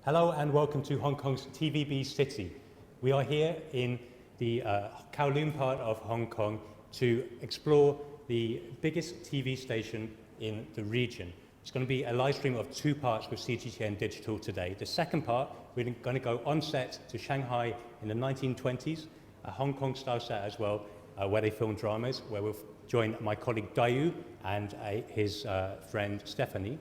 Hello and welcome to Hong Kong's TVB City. We are here in the Kowloon part of Hong Kong to explore the biggest TV station in the region. It's going to be a live stream of two parts with CGTN Digital today. The second part, we're going to go on set to Shanghai in the 1920s, a Hong Kong style set as well, where they film dramas, where we'll join my colleague Dayu and his friend Stephanie.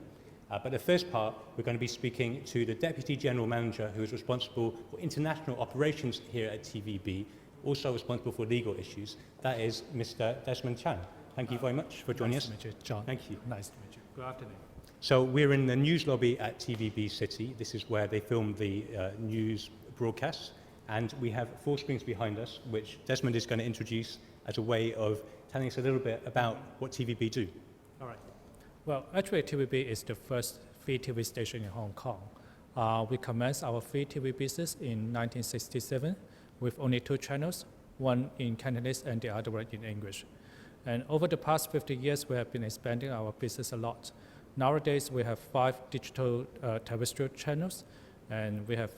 But the first part, we're going to be speaking to the Deputy General Manager who is responsible for international operations here at TVB, also responsible for legal issues. That is Mr. Desmond Chan. Thank you very much for joining us. Nice to meet you, John. Thank you. Nice to meet you. Good afternoon. So we're in the news lobby at TVB City. This is where they film the news broadcasts. And we have 4 screens behind us, which Desmond is going to introduce as a way of telling us a little bit about what TVB do. All right. Well, actually, TVB is the first free TV station in Hong Kong. We commenced our free TV business in 1967 with only 2 channels, one in Cantonese and the other one in English. And over the past 50 years, we have been expanding our business a lot. Nowadays, we have 5 digital terrestrial channels, and we have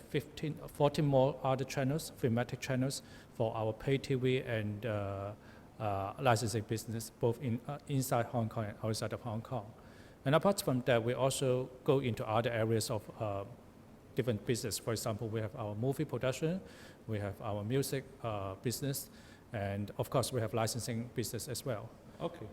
14 more other channels, thematic channels, for our pay TV and licensing business, both inside Hong Kong and outside of Hong Kong. And apart from that, we also go into other areas of different business. For example, we have our movie production, we have our music business, and of course, we have licensing business as well. Okay.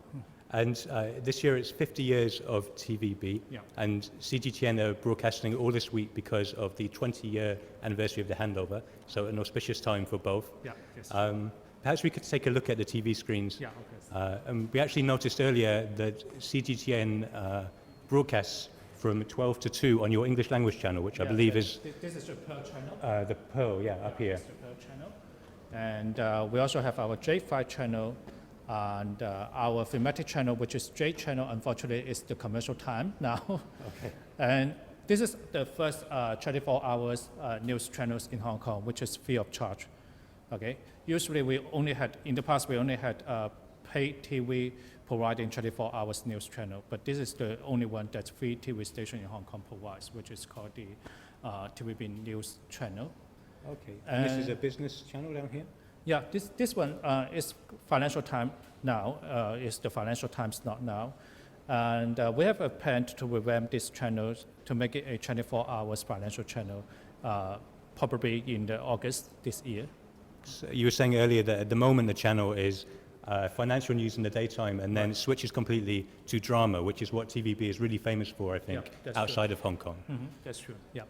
And this year it's 50 years of TVB, yeah. And CGTN are broadcasting all this week because of the 20-year anniversary of the handover, so an auspicious time for both. Yeah, yes. Perhaps we could take a look at the TV screens. Yeah, okay. And we actually noticed earlier that CGTN broadcasts from 12 to 2 on your English language channel, which I believe is... This is the Pearl channel. The Pearl, yeah, up here. This is the Pearl channel. And we also have our J5 channel, and our thematic channel, which is J channel, unfortunately, is the commercial time now. Okay. And this is the first 24 hours news channels in Hong Kong, which is free of charge. Okay. Usually, in the past, we only had paid TV providing 24 hours news channel, but this is the only one that's free TV station in Hong Kong provides, which is called the TVB News channel. Okay. And this is a business channel down here? Yeah, this one is Financial Times now, is the Financial Times Not Now. And we have a plan to revamp this channel to make it a 24 hours financial channel, probably in August this year. So you were saying earlier that at the moment the channel is financial news in the daytime and then switches completely to drama, which is what TVB is really famous for, I think, outside of Hong Kong. Mm-hmm, that's true, yeah.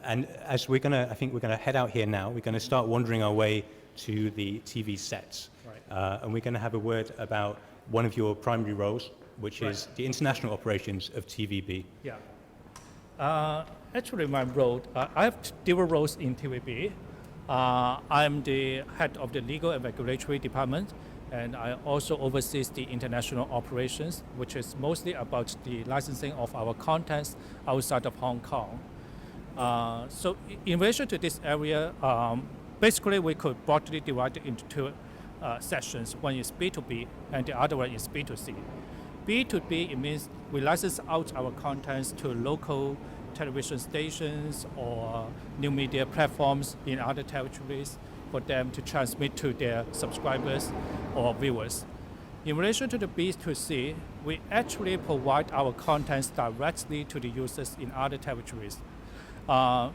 And as I think we're going to head out here now, we're going to start wandering our way to the TV sets. Right. And we're going to have a word about one of your primary roles, which is the international operations of TVB. Yeah. Actually, my role, I have dual roles in TVB. I'm the head of the legal and regulatory department, and I also oversee the international operations, which is mostly about the licensing of our contents outside of Hong Kong. So in relation to this area, basically we could broadly divide it into 2 sessions. One is B2B and the other one is B2C. B2B, it means we license out our contents to local television stations or new media platforms in other territories for them to transmit to their subscribers or viewers. In relation to the B2C, we actually provide our contents directly to the users in other territories. So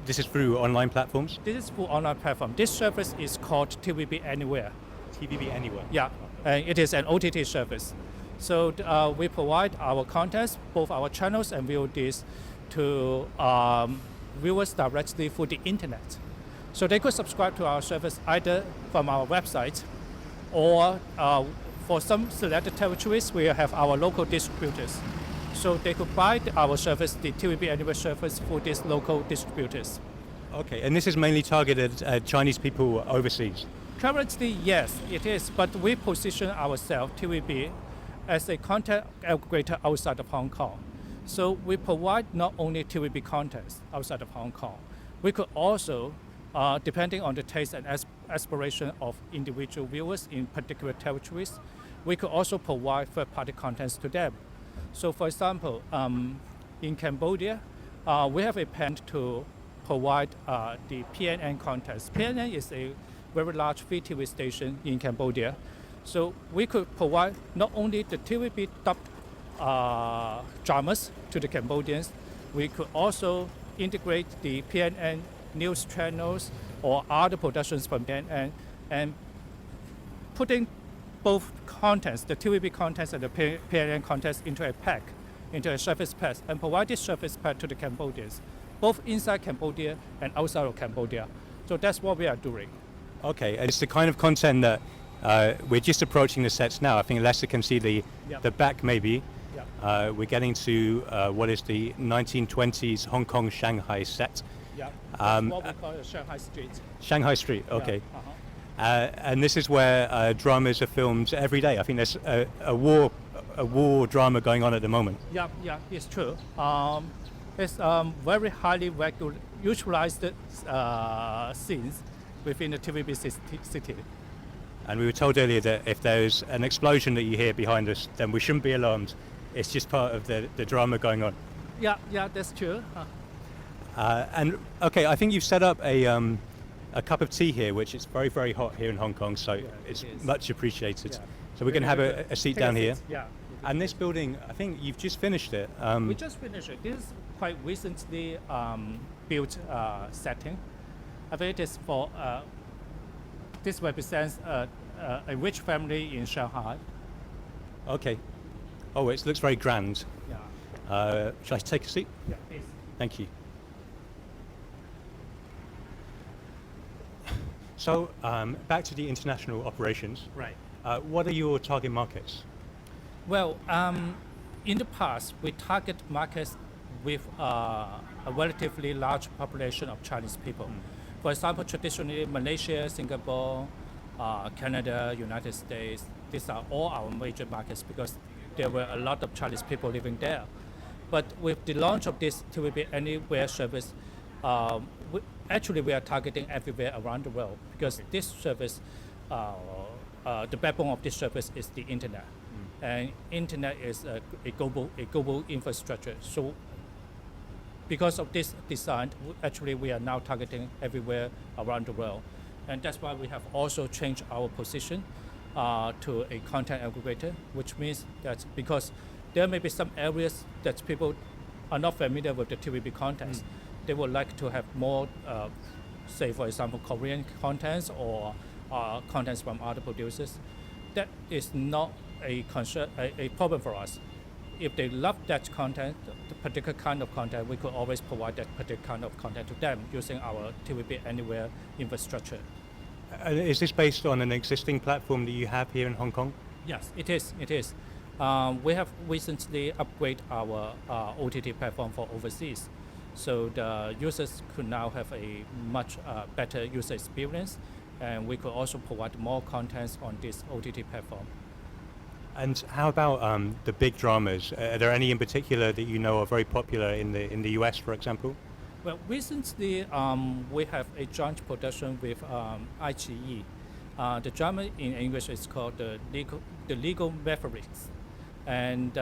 this is through online platforms? This is through online platform. This service is called TVB Anywhere. TVB Anywhere? Yeah, and it is an OTT service. So we provide our contents, both our channels and VODs, to viewers directly through the internet. So they could subscribe to our service either from our website or for some selected territories, we have our local distributors. So they could buy our service, the TVB Anywhere service, for these local distributors. Okay, and this is mainly targeted at Chinese people overseas? Currently, yes, it is, but we position ourselves, TVB, as a content aggregator outside of Hong Kong. So we provide not only TVB contents outside of Hong Kong, we could also, depending on the taste and aspiration of individual viewers in particular territories, we could also provide third-party contents to them. So for example, in Cambodia, we have a plan to provide the PNN contest. PNN is a very large free TV station in Cambodia. So we could provide not only the TVB dubbed dramas to the Cambodians, we could also integrate the PNN news channels or other productions from PNN and putting both contents, the TVB contents and the PNN contents into a pack, into a service pack, and provide this service pack to the Cambodians, both inside Cambodia and outside of Cambodia. So that's what we are doing. Okay, and it's the kind of content that we're just approaching the sets now. I think Lester can see the back maybe. Yeah. We're getting to what is the 1920s Hong Kong Shanghai set. Yeah. That's what we call Shanghai Street. Shanghai Street, okay. Yeah. Uh-huh. And this is where dramas are filmed every day. I think there's a war drama going on at the moment. Yeah, it's true. It's very highly utilized scenes within the TVB city. And we were told earlier that if there's an explosion that you hear behind us, then we shouldn't be alarmed. It's just part of the drama going on. Yeah, that's true. And okay, I think you've set up a cup of tea here, which is very, very hot here in Hong Kong, so it's much appreciated. Yeah. So we're going to have a seat down here. Yeah. And this building, I think you've just finished it. We just finished it. This is quite recently built setting. I think it is for, this represents a rich family in Shanghai. Okay. Oh, it looks very grand. Yeah. Shall I take a seat? Yeah, please. Thank you. So, back to the international operations. Right. What are your target markets? Well, in the past, we target markets with a relatively large population of Chinese people. For example, traditionally, Malaysia, Singapore, Canada, United States, these are all our major markets because there were a lot of Chinese people living there. But with the launch of this TVB Anywhere service, we are targeting everywhere around the world because this service, the backbone of this service is the internet. And internet is a global infrastructure. So because of this design, we are now targeting everywhere around the world. And that's why we have also changed our position to a content aggregator, which means that because there may be some areas that people are not familiar with the TVB contents, they would like to have more, say for example, Korean contents or contents from other producers. That is not a problem for us. If they love that content, the particular kind of content, we could always provide that particular kind of content to them using our TVB Anywhere infrastructure. Is this based on an existing platform that you have here in Hong Kong? Yes, it is. We have recently upgraded our OTT platform for overseas. So the users could now have a much better user experience, and we could also provide more contents on this OTT platform. And how about the big dramas? Are there any in particular that you know are very popular in the US, for example? Well, recently we have a joint production with IGE. The drama in English is called the Legal Mavericks, and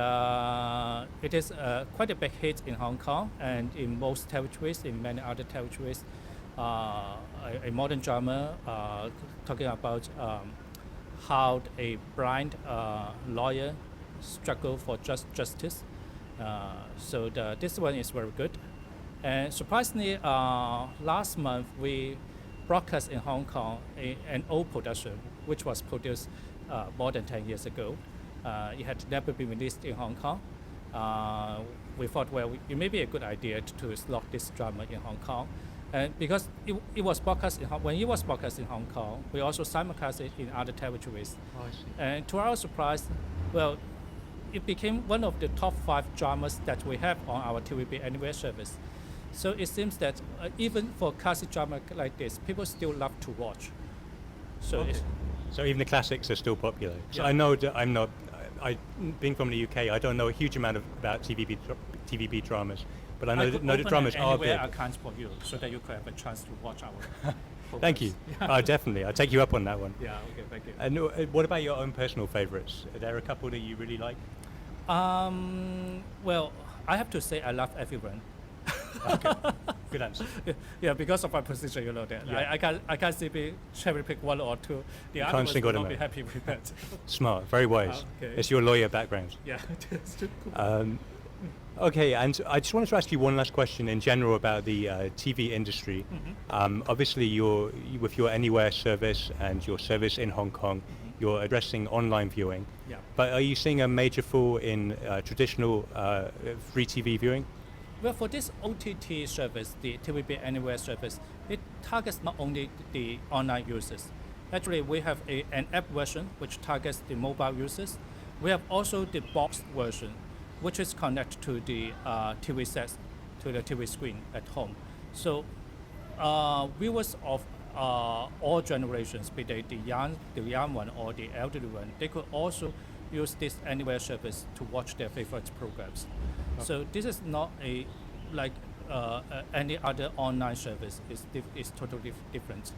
it is quite a big hit in Hong Kong and in most territories, in many other territories. A modern drama talking about how a blind lawyer struggle for justice. So this one is very good. And surprisingly, last month we broadcast in Hong Kong an old production which was produced more than 10 years ago. It had never been released in Hong Kong. We thought, well, it may be a good idea to slot this drama in Hong Kong. And because it was broadcast when it was broadcast in Hong Kong, we also simulcast it in other territories. Oh, I see. And to our surprise, well, it became one of the top 5 dramas that we have on our TVB Anywhere service. So it seems that even for classic drama like this, people still love to watch. So, Okay. So even the classics are still popular. So Yeah. I know that I'm not, being from the UK, I don't know a huge amount about TVB dramas, but I know that dramas are big. accounts for you so that you could have a chance to watch our Thank you. Definitely. I'll take you up on that one. Yeah, okay, thank you. And what about your own personal favorites? Are there a couple that you really like? Well, I have to say I love everyone. Okay. Good answer. Yeah, because of my position, you know that. Yeah. I can't simply cherry pick one or two. The can't others single will them not be out. happy with that. Smart, very wise. Okay. It's your lawyer background. Yeah, that's cool. Okay, and I just wanted to ask you one last question in general about the TV industry. Obviously, with your Anywhere service and your service in Hong Kong, you're addressing online viewing. Yeah. But are you seeing a major fall in traditional free TV viewing? Well, for this OTT service, the TVB Anywhere service, it targets not only the online users. Actually, we have an app version which targets the mobile users. We have also the boxed version, which is connected to the TV sets, to the TV screen at home. So viewers of all generations, be they the young one or the elderly one, they could also use this Anywhere service to watch their favorite programs. So this is not like any other online service. It's totally different.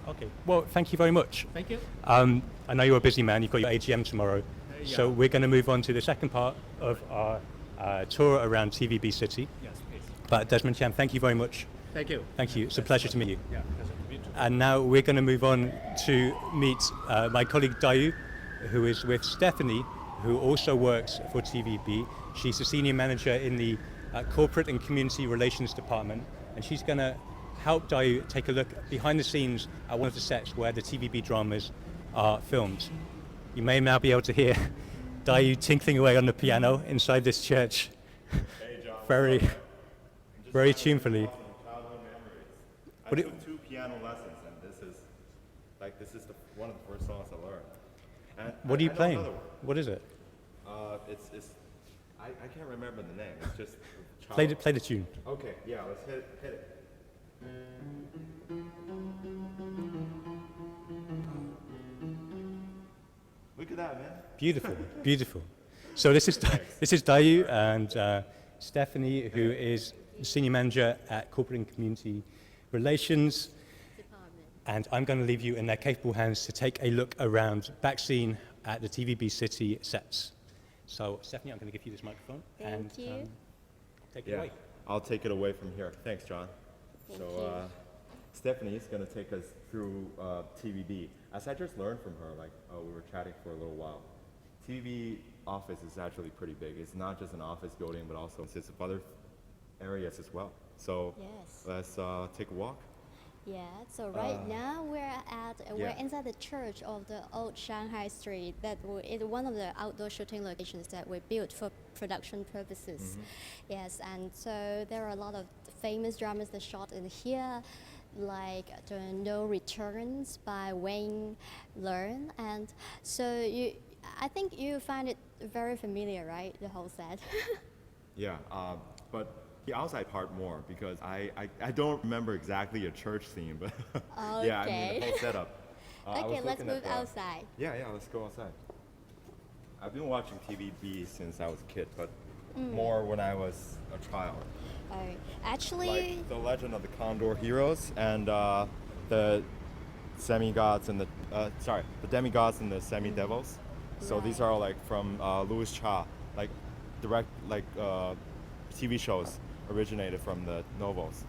Okay. Well, thank you very much. Thank you. I know you're a busy man. You've got your AGM tomorrow. So yeah. we're going to move on to the second part of our tour around TVB City. Yes, please. But Desmond Chiam, thank you very much. Thank you. Thank you. It's a pleasure to meet you. Yeah, pleasure to meet you. And now we're going to move on to meet my colleague Dayu, who is with Stephanie, who also works for TVB. She's the senior manager in the Corporate and Community Relations Department, and she's going to help Dayu take a look behind the scenes at one of the sets where the TVB dramas are filmed. You may now be able to hear Dayu tinkling away on the piano inside this church. Hey John, very tunefully. Childhood memories. I What took 2 piano lessons, and this is one of the first songs I learned. And What are you I know playing? another one. What is it? I can't remember the name. It's just Play the tune. Okay, yeah, let's hit it. Look at that, man. Beautiful, beautiful. So this is Dayu and Stephanie, who is senior manager at Corporate and Community Relations. And I'm going to leave you in their capable hands to take a look around back scene at the TVB City sets. So Stephanie, I'm going to give you this microphone. Thank you. Take it Yeah, away. I'll take it away from here. Thanks, John. Thank so you. Stephanie is going to take us through TVB. As I just learned from her, we were chatting for a little while. TV office is actually pretty big. It's not just an office building, but also consists of other areas as well. So Yes. let's take a walk. Yeah. So right now we're Yeah. inside the church of the old Shanghai Street. That is one of the outdoor shooting locations that we built for production purposes. Yes, and so there are a lot of famous dramas that shot in here, like the No Returns by Wayne Learn, and so I think you find it very familiar, right? The whole set. Yeah, but the outside part more because I don't remember exactly a church scene, but yeah, I mean the whole setup. I was Okay, let's looking at move the- outside. Yeah, let's go outside. I've been watching TVB since I was a kid, but more when I was a child. Oh, actually, Like the Legend of the Condor Heroes and the semi-gods and the demigods and the semi-devils. So these are like from Louis Cha, like direct TV shows originated from the novels.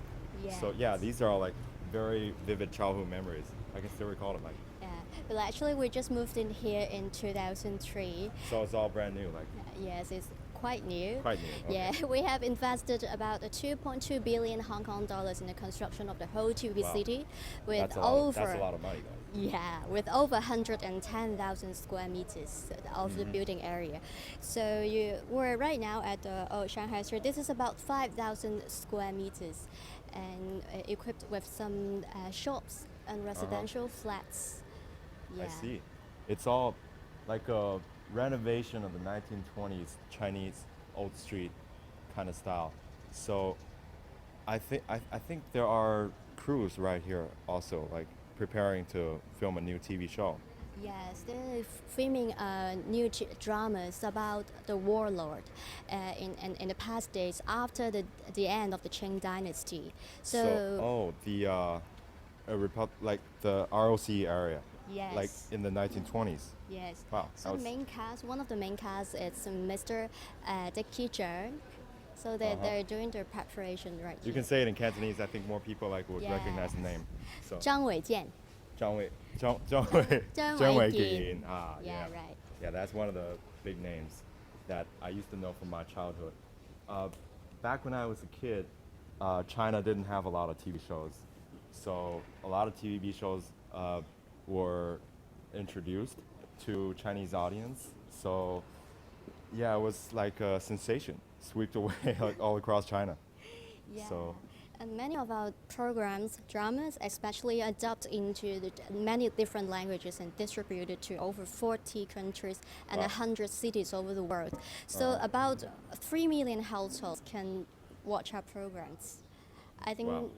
So yeah, these are all like very vivid childhood memories. I can still recall them. Like, yeah. Well, actually, we just moved in here in 2003. so it's all brand new. Like Yes, it's quite new. quite new. Okay. Yeah, we have invested about 2.2 billion Hong Kong dollars in the construction of the whole TVB Wow. city, with That's a lot of money, though. yeah, with over 110,000 square meters of the building area. So we're right now at the old Shanghai Street. This is about 5,000 square meters, and equipped with some shops and residential flats. Yeah. I see. It's all like a renovation of the 1920s Chinese old street kind of style. So I think there are crews right here also, like preparing to film a new TV show. Yes, they're filming new dramas about the warlord in the past days after the end of the Qing dynasty. So, Like the ROC area, yes, like in the 1920s. yes. Wow. So the main cast, one of the main cast is Mr. Dicky Zheng. So they're doing their preparation right You here. can say it in Cantonese. I think more people like would recognize the name. So 张伟健. Zhang Wei Jin. Ah, Yeah, right. Yeah, that's one of the big names that I used to know from my childhood. Back when I was a kid, China didn't have a lot of TV shows. So a lot of TVB shows were introduced to Chinese audience. So yeah, it was like a sensation, swept away like all across China. Yeah. So And many of our programs, dramas, especially adapt into many different languages and distributed to over 40 countries and Wow. 100 cities over the world. So about 3 million households can watch our programs. I think, wow,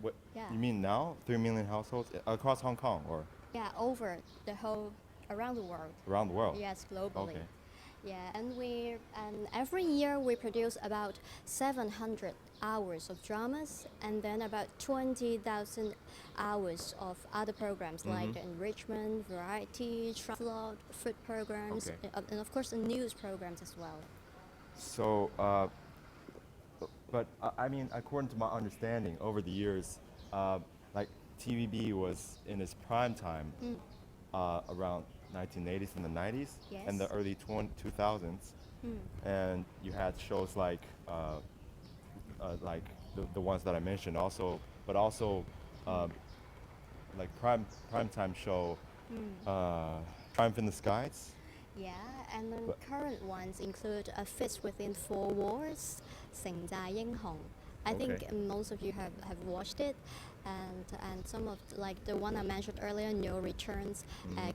what Yeah. you mean now? 3 million households across Hong Kong or yeah, over the whole, around the world. around the world? Yes, globally. Okay. Yeah, and every year we produce about 700 hours of dramas and then about 20,000 hours of other programs like enrichment, variety, travel, food programs, Okay. and of course the news programs as well. So, but I mean, according to my understanding, over the years, like TVB was in its prime time around 1980s and the 90s and the Yes. early 2000s, and you had shows like the ones that I mentioned, also, but also like prime time show, Triumph in the Skies. Yeah, and then But- current ones include A Fist Within Four Walls, 成寨英雄. I think Okay. most of you have watched it, and some of like the one I mentioned earlier, No Returns,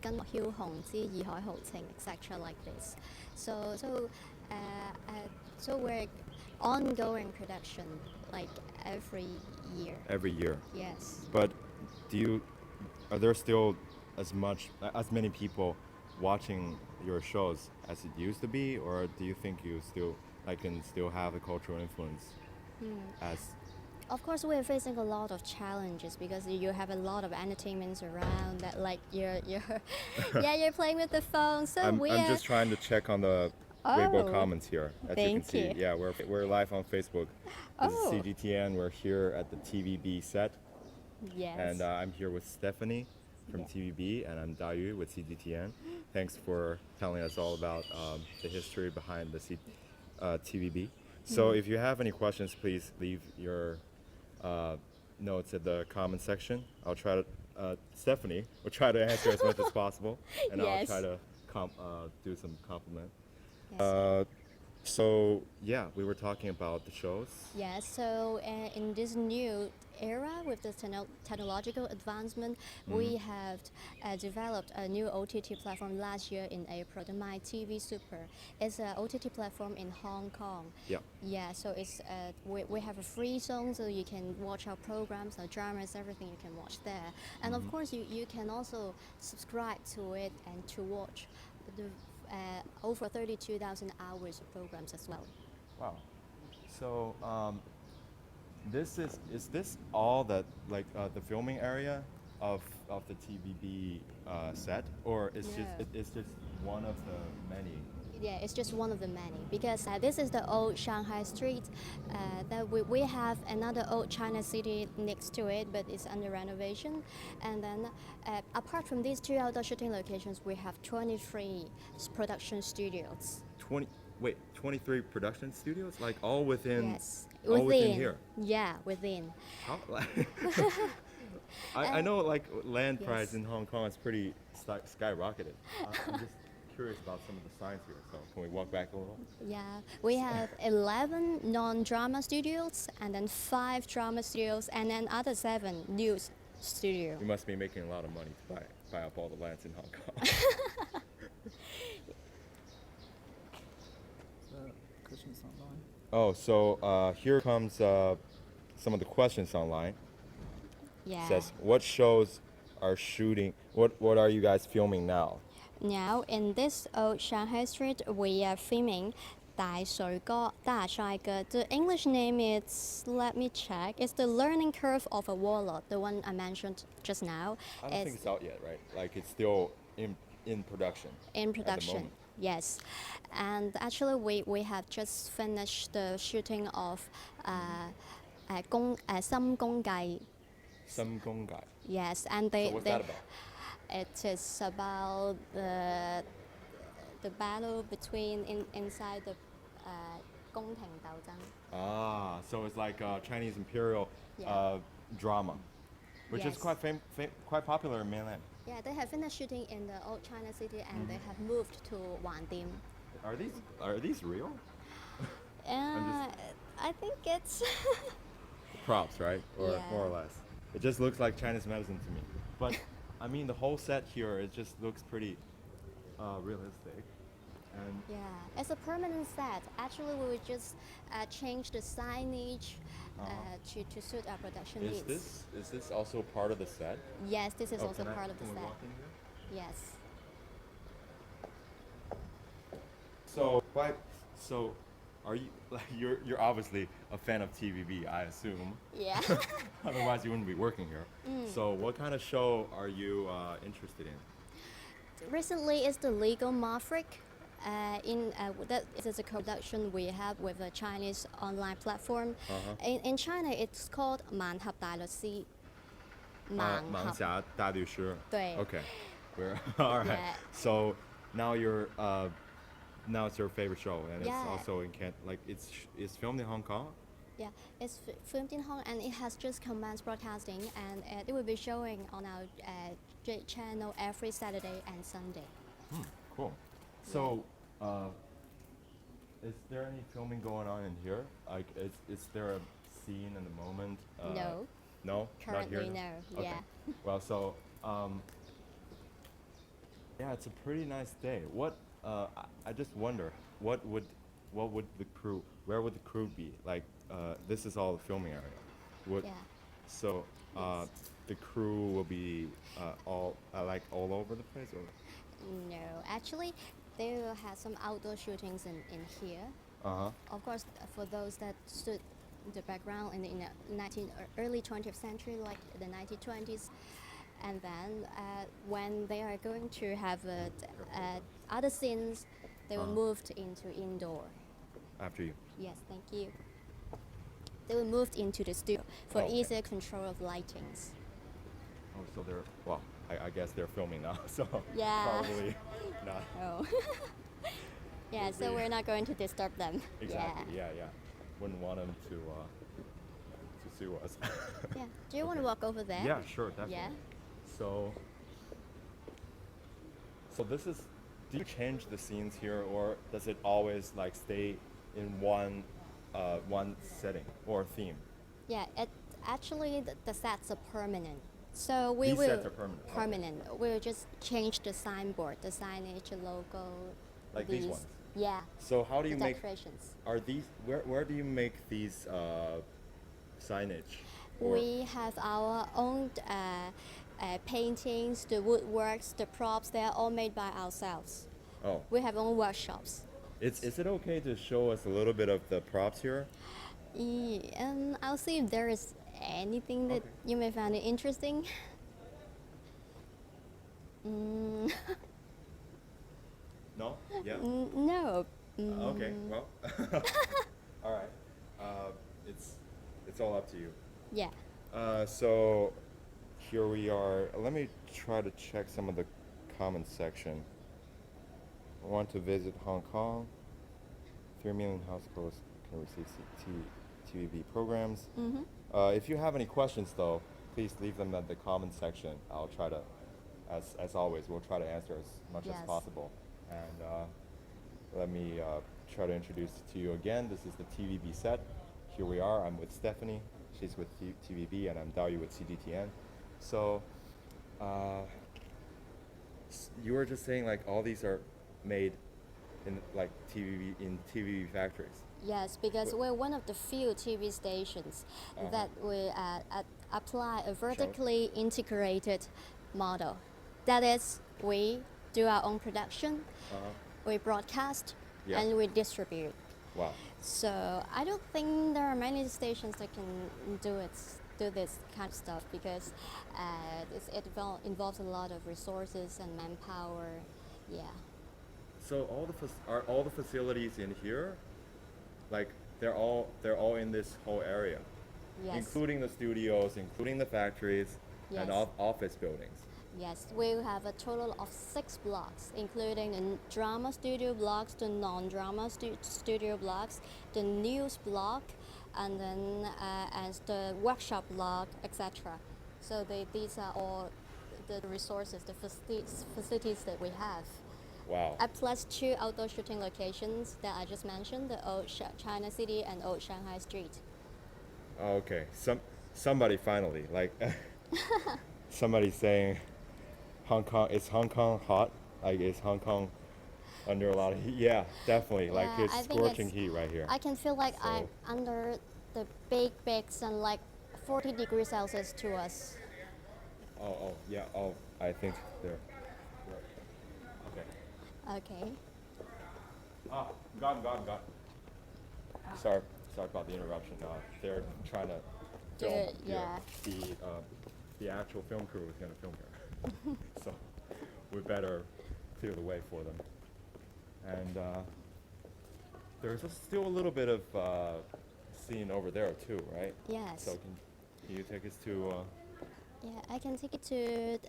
跟梟雄之義海豪情, etc. like this. So we're ongoing production like every year. Every year. Yes. But are there still as many people watching your shows as it used to be, or do you think you still can still have a cultural influence as Of course, we're facing a lot of challenges because you have a lot of entertainments around that, like you're you're playing with the phone. So I'm we're just trying to check on the Weibo Oh, comments here. As you can thank see, you. yeah, we're live on Facebook. This Oh. is CGTN. We're here at the TVB set, yes. and I'm here with Stephanie from Yeah. TVB, and I'm Dayu with CGTN. Thanks for telling us all about the history behind the TVB. So if you have any questions, please leave your notes at the comment section. I'll try to, Stephanie will try to answer as much as possible, and I'll Yes. try to do some compliment. Yes. So yeah, we were talking about the shows. Yeah, so in this new era with the technological advancement, we have developed a new OTT platform last year in April, the My TV Super. It's an OTT platform in Hong Kong. Yeah. Yeah, so it's we have a free zone, so you can watch our programs, our dramas, everything you can watch there. And of course, you can also subscribe to it and to watch the over 32,000 hours of programs as well. Wow. So is this all that like the filming area of the TVB set, or it's just one of the many? Yeah, it's just one of the many because this is the old Shanghai street. That we have another old China city next to it, but it's under renovation. And then apart from these two outdoor shooting locations, we have 23 production studios. 23 production studios, like all within. Yes, all within here. Yeah, within. How, I know like land Yes. price in Hong Kong is pretty skyrocketed. I'm just curious about some of the signs here. So can we walk back a little? Yeah, we have 11 non-drama studios, and then 5 drama studios, and then other 7 news studio. You must be making a lot of money to buy up all the lands in Hong Kong. Questions online. Oh, so here comes some of the questions online. Yeah. It says, what shows are shooting? What are you guys filming now? Now, in this old Shanghai street, we are filming 大水哥, 大帅哥. The English name is, let me check, it's the learning curve of a warlord, the one I mentioned just now. I don't think it's out yet, right? Like it's still in production. in at the production. moment. Yes, and actually we have just finished the shooting of Some Gong Gai. Some Gongai. Yes, and So what's that about? it is about the battle between inside the 宫廷斗爭. Ah, so it's like a Chinese imperial Yeah. drama, which is Yes. quite popular in mainland. Yeah, they have finished shooting in the old China city and they have moved to Wandim. Are these real? I think it's Props, right? Or Yeah. more or less. It just looks like Chinese medicine to me. But I mean, the whole set here, it just looks pretty realistic. And yeah, it's a permanent set. Actually, we would just change the signage to suit our production needs. is this also part of the set? Yes, this is Oh, also can part of the can we set. walk in here? Yes. So are you like you're obviously a fan of TVB, I assume. Yeah. Otherwise, you wouldn't be working here. So what kind of show are you interested in? Recently, it's the Legal Maverick. That is a co-production we have with a Chinese online platform. In China, it's called 盲盒大律師. 盲侠大律师. 对. Okay. We're all right. Yeah. So now now it's your favorite show, and Yeah. it's also in it's filmed in Hong Kong. Yeah, it's filmed in Hong Kong and it has just commenced broadcasting and it will be showing on our channel every Saturday and Sunday. Cool. So, is there any filming going on in here? Like, is there a scene in the moment? No. No. Not here. Currently, no. Okay. Yeah. Well, so yeah, it's a pretty nice day. I just wonder where would the crew be? Like, this is all the filming area. Yeah. So Yes. the crew will be all over the place, or? No, actually, they will have some outdoor shootings in here. Of course, for those that stood the background in the early 20th century, like the 1920s, and then when they are going to have other scenes, they will move into indoor. After you. Yes, thank you. They will move into the studio for Oh, okay. easier control of lightings. Oh, so I guess they're filming now, so Yeah. probably not. Oh. Yeah, so Maybe. we're not going to disturb them. Exactly. Yeah. Wouldn't want them to sue us. Yeah. Do you want to walk over there? Yeah, sure, definitely. Yeah. So this is. Do you change the scenes here, or does it always like stay in one setting or theme? Yeah. Actually the sets are permanent. So we These will sets are permanent, okay. Permanent. We'll just change the signboard, the signage, the logo. Like these ones? Yeah. So how do you The make? decorations. Are these where do you make these signage? Or- We have our own paintings, the woodworks, the props. They are all made by ourselves. Oh, We have own workshops. is it okay to show us a little bit of the props here? I'll see if there is anything that Okay. you may find it interesting. No? Yeah? No. Okay, well. All right. It's all up to you. Yeah. So here we are. Let me try to check some of the comment section. I want to visit Hong Kong. 3 million households can receive TVB programs. If you have any questions, though, please leave them at the comment section. I'll try to, as always, we'll try to answer as much as Yes. possible. And let me try to introduce to you again. This is the TVB set. Here we are. I'm with Stephanie. She's with TVB, and I'm Dayu with CGTN. So, you were just saying like all these are made in like TVB factories. Yes, because we're one of the few TV stations that we apply a vertically integrated model. That is, we do our own production, we broadcast, Yeah. and we distribute. Wow. So I don't think there are many stations that can do this kind of stuff because it involves a lot of resources and manpower. Yeah. So are all the facilities in here, like they're all in this whole area, Yes. including the studios, including the factories, and Yes. office buildings. Yes, we have a total of 6 blocks, including the drama studio blocks, the non-drama studio blocks, the news block, and then as the workshop block, etc. So these are all the resources, the facilities that we have. Wow. Plus 2 outdoor shooting locations that I just mentioned, the Old China City and Old Shanghai Street. Okay. Somebody finally like somebody saying is Hong Kong hot? Like is Hong Kong under a lot of heat? Yeah, definitely. Like Yeah, it's I think scorching it's- heat right here. I can feel like I'm So- under the big sun, like 40 degrees Celsius to us. Oh yeah. Oh, I think they're. Okay. Okay. Got. Sorry about the interruption. They're trying to film Good, here. yeah. The actual film crew is going to film here, so we better clear the way for them. And there's still a little bit of scene over there too, right? Yes. So can you take us to? Yeah, I can take it to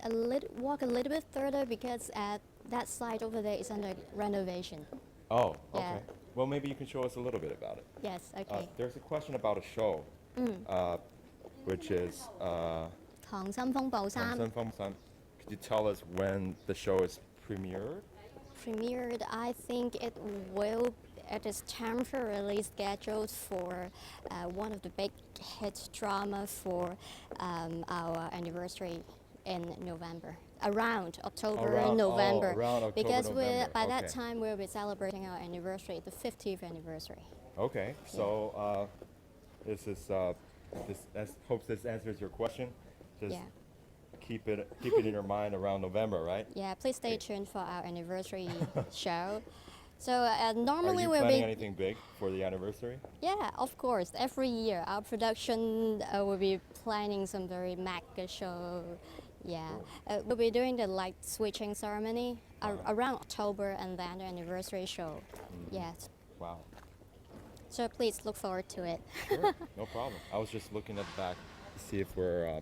walk a little bit further because at that side over there is under renovation. Oh, okay. Yeah. Well, maybe you can show us a little bit about it. Yes, okay. There's a question about a show, which is 溏心風暴3 Could you tell us when the show is premiered? premiered. I think it is temporarily scheduled for one of the big hit drama for our anniversary in November. Around October, Around- November. around October, because November, by that okay. time we'll be celebrating our anniversary, the 50th anniversary. Okay, so this is hope this answers your question. Just Yeah. keep it in your mind around November, right? Yeah, please stay tuned for our anniversary show. So Are normally you we'll planning be anything big for the anniversary? yeah, of course. Every year our production will be planning some very mega show. Yeah, we'll be doing the light switching ceremony around October and then the anniversary show. Yes. Wow. So please look forward to it. Sure, no problem. I was just looking at the back to see if we're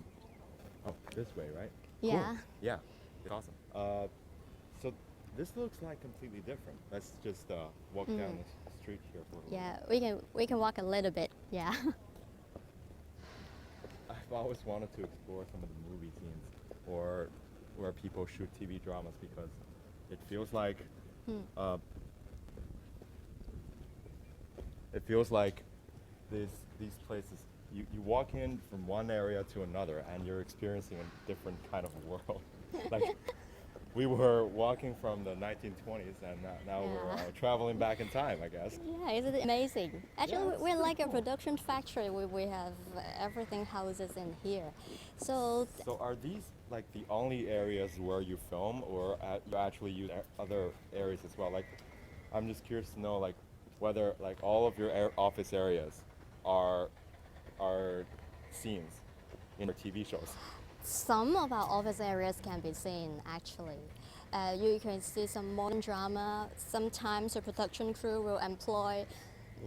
this way, right? Cool. Yeah. Yeah, it's awesome. So this looks like completely different. Let's just walk down the street here for a little. Yeah, we can walk a little bit. Yeah. I've always wanted to explore some of the movie scenes or where people shoot TV dramas because it feels like these places you walk in from one area to another and you're experiencing a different kind of world. Like we were walking from the 1920s and now we're traveling back in time, I guess. Yeah, isn't it amazing? Actually, Yeah, it's we're so like a cool. production factory. We have everything houses in here. So So are these like the only areas where you film, or you actually use other areas as well? Like, I'm just curious to know like whether like all of your office areas are scenes in your TV shows. some of our office areas can be seen actually. You can see some modern drama. Sometimes the production crew will employ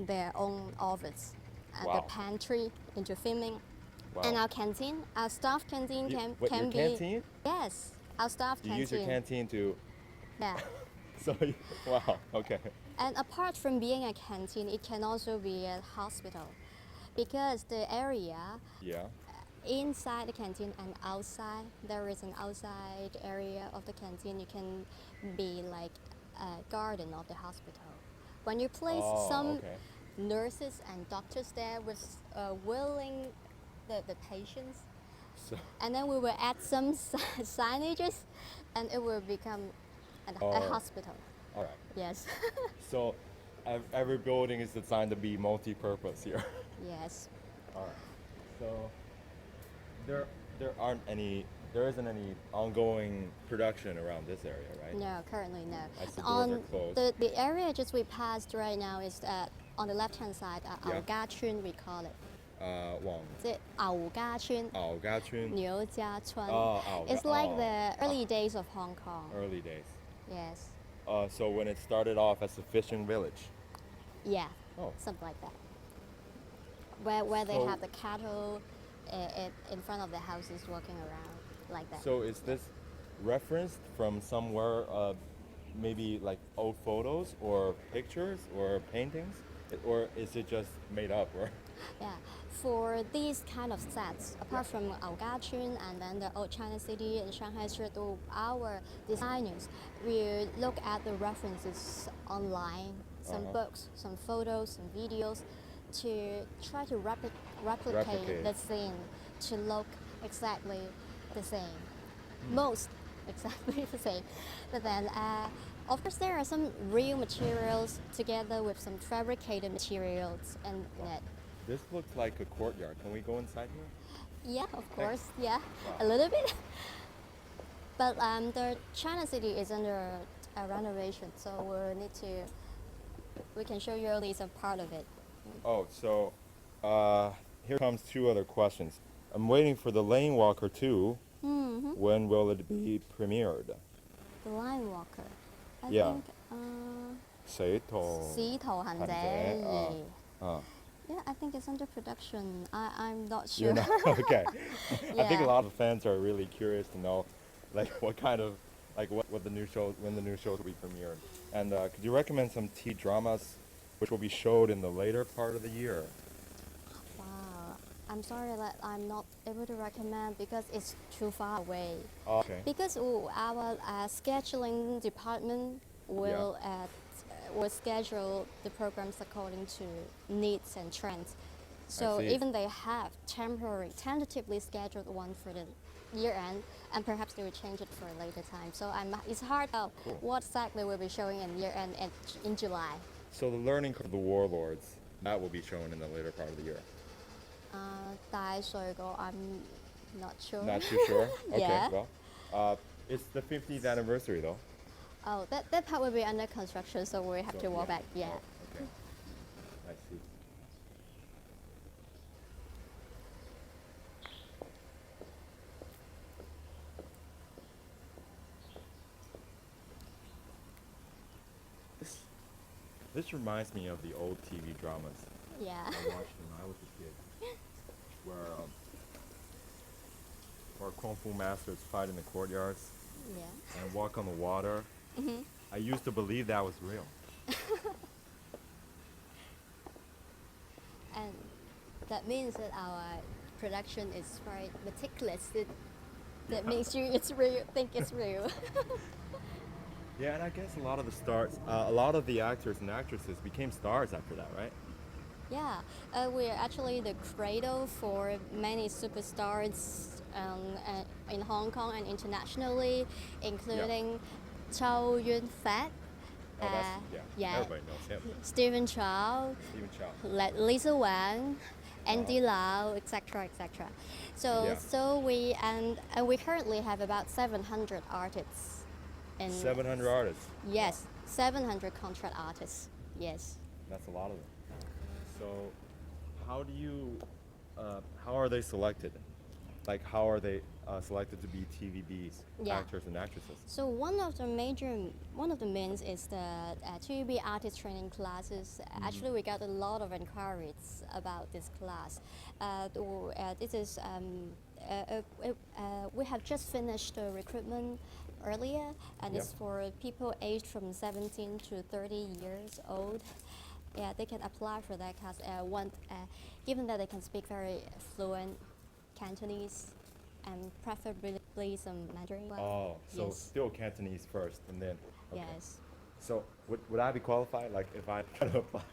their own office, the Wow. pantry into filming, Wow. and our canteen. Our staff canteen can your be canteen? yes. Our staff You canteen. use your canteen to. Yeah. Wow. Okay. And apart from being a canteen, it can also be a hospital because the area Yeah. inside the canteen and outside, there is an outside area of the canteen. You can be like a garden of the hospital. When you place Oh, some okay. nurses and doctors there with willing the patients, So. and then we will add some signages and it will become a Oh. hospital. All right. Yes. So, every building is designed to be multi-purpose here. Yes. All right. So, there isn't any ongoing production around this area, right? No, currently no. I see doors are closed. The area just we passed right now is on the left hand side, Yeah. 牛家村 we call it. 往即係牛家村、敖家村牛家村. Oh, It's like oh. the early days of Hong Kong. early days. Yes. So when it started off as a fishing village. Yeah, Oh. something like that. Where they So- have the cattle in front of the houses walking around like that. So is this referenced from somewhere, maybe like old photos or pictures or paintings, or is it just made up? Or Yeah, for these kind of sets, apart from Chun and then the Old China City and Shanghai Street, our designers, we look at the references online, some books, some photos, some videos, to try to replicate the scene to look exactly the same, most exactly the same. But then, of course, there are some real materials together with some fabricated materials and it. this looks like a courtyard. Can we go inside here? Yeah, of course. Yeah, a little bit. But the China City is under a renovation, so we can show you only some part of it. Oh, so here comes two other questions. I'm waiting for the Lane Walker 2. When will it be premiered? The Line Walker. I Yeah. think 水頭使徒行者行者， 2. Yeah, I think it's under production. I'm not sure. You're not okay. I think a Yeah. lot of fans are really curious to know, like what kind of, like what the new show, when the new shows will be premiered. And could you recommend some TV dramas which will be showed in the later part of the year? Wow. I'm sorry that I'm not able to recommend because it's too far away. Okay. Because our scheduling department will schedule the programs according to needs and trends. So see. even they have tentatively scheduled one for the year end, and perhaps they will change it for a later time. So it's hard to tell what exactly will be showing in year end in July. So the learning of the warlords, that will be shown in the later part of the year. Dayu, I'm not sure. Not too sure. Okay. Yeah. Well, it's the 50th anniversary though. Oh, that part will be under construction, so we have to walk back. Yeah. Oh, okay. I see. This reminds me of the old TV dramas Yeah. I watched when I was a kid, where kung fu masters fight in the courtyards Yeah. and walk on the water. I used to believe that was real. And that means that our production is very meticulous. That makes you think it's real. Yeah, and I guess a lot of the stars, a lot of the actors and actresses became stars after that, right? Yeah, we're actually the cradle for many superstars in Hong Kong and internationally, including Chow Yun-fat, Oh, that's, everybody knows him. Stephen Chow, Stephen Chow. Lisa Wang, Andy Lau, etc., etc. So Yeah. so we currently have about 700 artists. 700 artists. Yes, 700 contract artists. Yes. That's a lot of them. So, how are they selected? Like, how are they selected to be TVBs, Yeah. actors and actresses? So one of the means is the TVB artist training classes. Actually, we got a lot of inquiries about this class. This is we have just finished the recruitment earlier, and it's Yep. for people aged from 17 to 30 years old. Yeah, they can apply for that class. Given that they can speak very fluent Cantonese and preferably some Mandarin. Oh, so yes. still Cantonese first, and then. Okay. Yes. So would I be qualified? Like if I try to apply?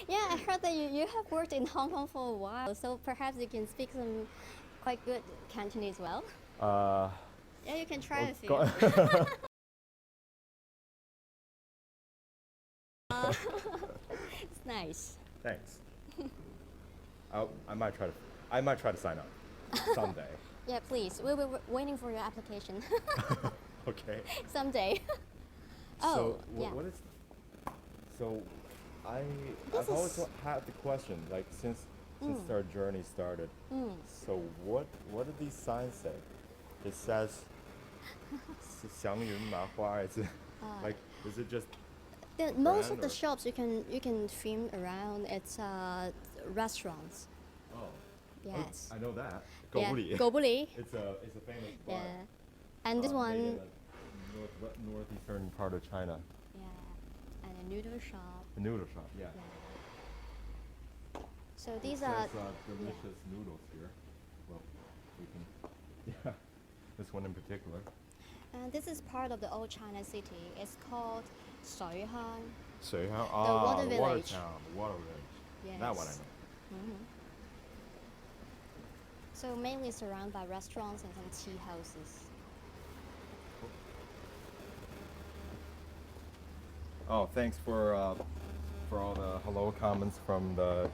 Yeah, I heard that you have worked in Hong Kong for a while, so perhaps you can speak some quite good Cantonese well. Yeah, you can try a few. It's nice. Thanks. I might try to sign up someday. Yeah, please. We'll be waiting for your application. Okay. Someday. Oh, So yeah. what is? So This I've always is- had the question, like since our journey started. So what do these signs say? It says 香云麻花. Is it like? Is it just? Most of Brand the or- shops you can film around. It's restaurants. Oh. Yes. I know that. Yeah. Gobuli. Gobuli. It's a famous bar. Yeah. And this made one. in the northeastern part of China. Yeah. And a noodle shop. A noodle shop. Yeah. Yeah. So It these says, are. delicious noodles here. Well, we can. Yeah. This one in particular. And this is part of the old China city. It's called Soyuhan. Soyuhan. water the water village. town. The water village. Yes. That one I know. Mhm. So mainly surrounded by restaurants and some tea houses. Oh, thanks for all the hello comments from the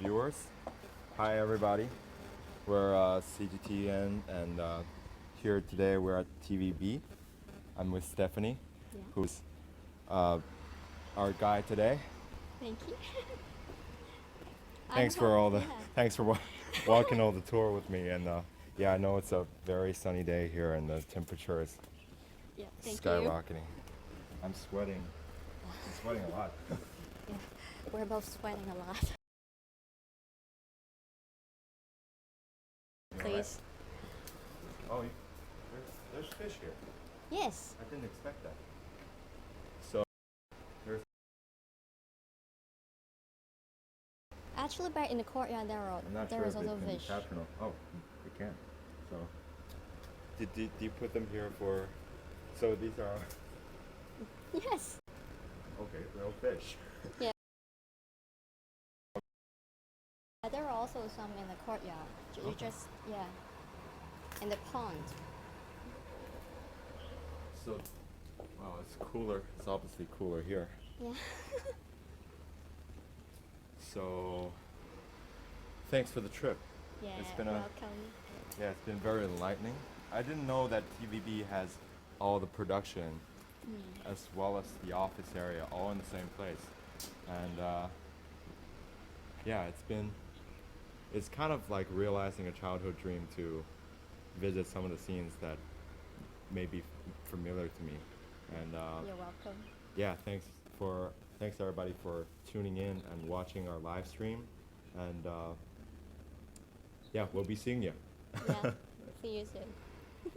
viewers. Hi everybody, we're CGTN and here today we're at TVB. I'm with Stephanie, Yeah. who's our guide today. Thank you. Thanks for all the thanks for walking all the tour with me, and yeah, I know it's a very sunny day here and the temperature is Yeah, thank skyrocketing. I'm sweating. I'm sweating a lot. you. Yeah. We're both sweating a lot. You all right? Please. Oh, there's fish here. Yes. I didn't expect that. So there's Actually, back in the courtyard, I'm not there sure is if they also can fish. capture them. Oh, we can. So did you put them here for? So these are Yes. okay, real fish. Yeah. There are also some in the courtyard. You Okay. just in the pond. So wow, it's cooler. It's obviously cooler here. Yeah. So thanks for the trip. Yeah. It's been welcome. Yeah, it's been very enlightening. I didn't know that TVB has all the production as well as the office area all in the same place. And yeah, it's kind of like realizing a childhood dream to visit some of the scenes that may be familiar to me. And You're welcome. yeah, thanks everybody for tuning in and watching our live stream. And yeah, we'll be seeing you. Yeah. See you soon.